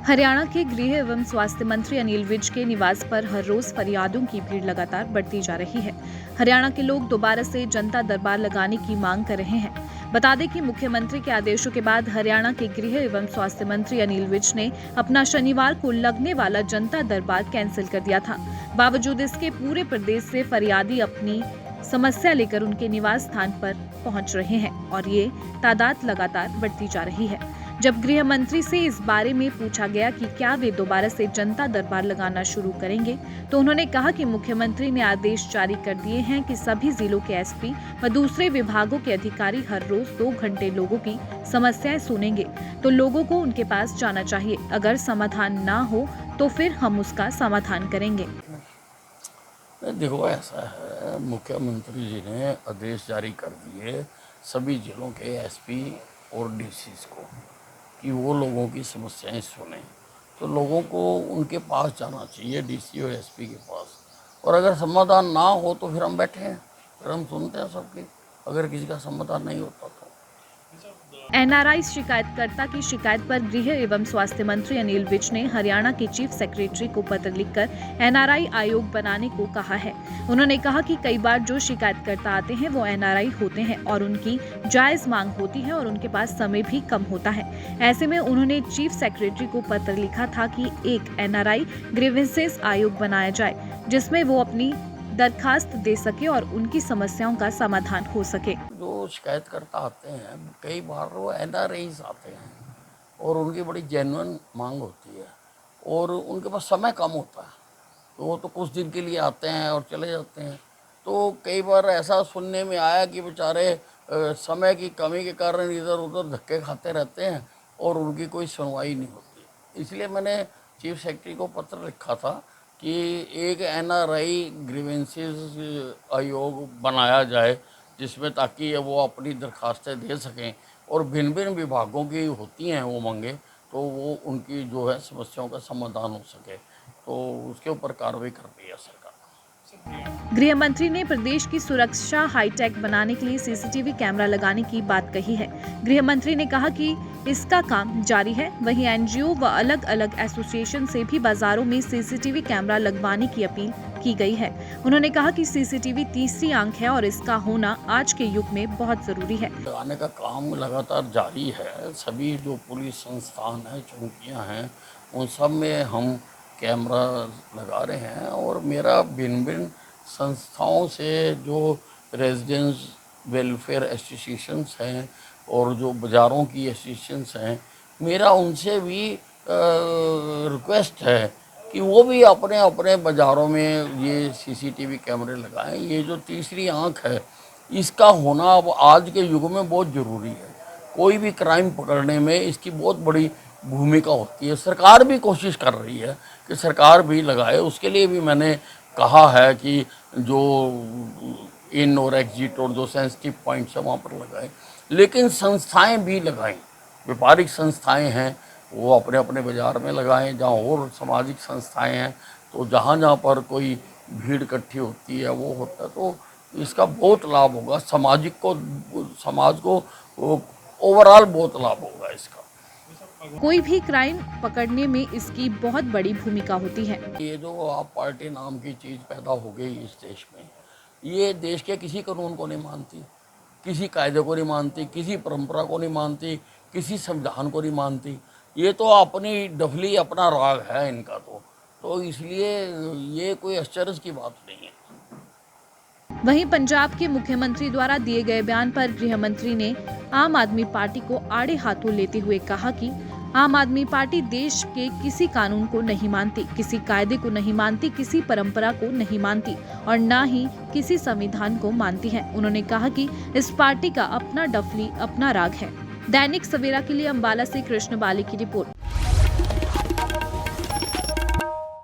हरियाणा के गृह एवं स्वास्थ्य मंत्री अनिल विज के निवास पर हर रोज फरियादों की भीड़ लगातार बढ़ती जा रही है। हरियाणा के लोग दोबारा से जनता दरबार लगाने की मांग कर रहे हैं। बता दें कि मुख्यमंत्री के आदेशों के बाद हरियाणा के गृह एवं स्वास्थ्य मंत्री अनिल विज ने अपना शनिवार को लगने वाला जनता दरबार कैंसिल कर दिया था। बावजूद इसके पूरे प्रदेश से फरियादी अपनी समस्या लेकर उनके निवास स्थान पर पहुंच रहे हैं और ये तादाद लगातार बढ़ती जा रही है। जब गृह मंत्री से इस बारे में पूछा गया कि क्या वे दोबारा से जनता दरबार लगाना शुरू करेंगे, तो उन्होंने कहा कि मुख्यमंत्री ने आदेश जारी कर दिए हैं कि सभी जिलों के एसपी व दूसरे विभागों के अधिकारी हर रोज 2 घंटे लोगों की समस्याएं सुनेंगे, तो लोगों को उनके पास जाना चाहिए। अगर समाधान ना हो तो फिर हम उसका समाधान करेंगे। देखो, ऐसा है, मुख्यमंत्री जी ने आदेश जारी कर दिए सभी जिलों के एसपी और डीसीज को कि वो लोगों की समस्याएं सुने, तो लोगों को उनके पास जाना चाहिए, डीसी और एसपी के पास। और अगर समाधान ना हो तो फिर हम बैठे हैं, फिर हम सुनते हैं सबकी। अगर किसी का समाधान नहीं होता तो एनआरआई शिकायतकर्ता की शिकायत पर गृह एवं स्वास्थ्य मंत्री अनिल विज ने हरियाणा के चीफ सेक्रेटरी को पत्र लिखकर एनआरआई आयोग बनाने को कहा है। उन्होंने कहा कि कई बार जो शिकायतकर्ता आते हैं वो एनआरआई होते हैं और उनकी जायज मांग होती है और उनके पास समय भी कम होता है। ऐसे में उन्होंने चीफ सेक्रेटरी को पत्र लिखा था कि एक एनआरआई ग्रीवेंसेस आयोग बनाया जाए, जिसमें वो अपनी दरखास्त दे सके और उनकी समस्याओं का समाधान हो सके। जो शिकायतकर्ता आते हैं कई बार वो एनआरआईज आते हैं और उनकी बड़ी जेन्युइन मांग होती है और उनके पास समय कम होता है, तो वो तो कुछ दिन के लिए आते हैं और चले जाते हैं। तो कई बार ऐसा सुनने में आया कि बेचारे समय की कमी के कारण इधर उधर धक्के खाते रहते हैं और उनकी कोई सुनवाई नहीं होती। इसलिए मैंने चीफ सेक्रेटरी को पत्र लिखा था कि एक एनआरआई ग्रीवेंसेस आयोग बनाया जाए, जिसमें ताकि वो अपनी दरखास्तें दे सकें और भिन्न भिन्न विभागों की होती हैं वो मांगे, तो वो उनकी जो है समस्याओं का समाधान हो सके, तो उसके ऊपर कार्रवाई कर रही है सरकार। गृह मंत्री ने प्रदेश की सुरक्षा हाईटेक बनाने के लिए सीसीटीवी कैमरा लगाने की बात कही है। गृह मंत्री ने कहा कि इसका काम जारी है। वहीं एनजीओ व अलग अलग एसोसिएशन से भी बाजारों में सीसीटीवी कैमरा लगवाने की अपील की गई है। उन्होंने कहा कि सीसीटीवी तीसरी आंख है और इसका होना आज के युग में बहुत जरूरी है। लगाने का काम लगातार जारी है। सभी जो पुलिस संस्थान है, चौकियाँ हैं, उन सब में हम कैमरा लगा रहे हैं और मेरा भिन्न भिन्न संस्थाओं से जो रेजिडेंस वेलफेयर एसोसिएशंस हैं और जो बाज़ारों की एसोसिएशंस हैं, मेरा उनसे भी रिक्वेस्ट है कि वो भी अपने अपने बाज़ारों में ये सीसीटीवी कैमरे लगाएं। ये जो तीसरी आंख है, इसका होना अब आज के युग में बहुत ज़रूरी है। कोई भी क्राइम पकड़ने में इसकी बहुत बड़ी भूमिका होती है। सरकार भी कोशिश कर रही है कि सरकार भी लगाए। उसके लिए भी मैंने कहा है कि जो इन और एग्जिट और जो सेंसिटिव पॉइंट्स है वहाँ पर लगाएं, लेकिन संस्थाएं भी लगाएं। व्यापारिक संस्थाएं हैं वो अपने अपने बाज़ार में लगाएं। जहाँ और सामाजिक संस्थाएं हैं तो जहाँ जहाँ पर कोई भीड़ इकट्ठी होती है वो होता है, तो इसका बहुत लाभ होगा। समाज को ओवरऑल बहुत लाभ होगा इसका। कोई भी क्राइम पकड़ने में इसकी बहुत बड़ी भूमिका होती है। ये जो आप पार्टी नाम की चीज़ पैदा हो गई इस देश में, ये देश के किसी कानून को नहीं मानती, किसी कायदे को नहीं मानती, किसी परंपरा को नहीं मानती, किसी संविधान को नहीं मानती। ये तो अपनी डफली, अपना राग है इनका, तो इसलिए ये कोई आश्चर्य की बात नहीं है। वहीं पंजाब के मुख्यमंत्री द्वारा दिए गए बयान पर गृह मंत्री ने आम आदमी पार्टी को आड़े हाथों लेते हुए कहा कि आम आदमी पार्टी देश के किसी कानून को नहीं मानती, किसी कायदे को नहीं मानती, किसी परंपरा को नहीं मानती और न ही किसी संविधान को मानती है। उन्होंने कहा कि इस पार्टी का अपना डफली, अपना राग है। दैनिक सवेरा के लिए अम्बाला से कृष्ण बाली की रिपोर्ट।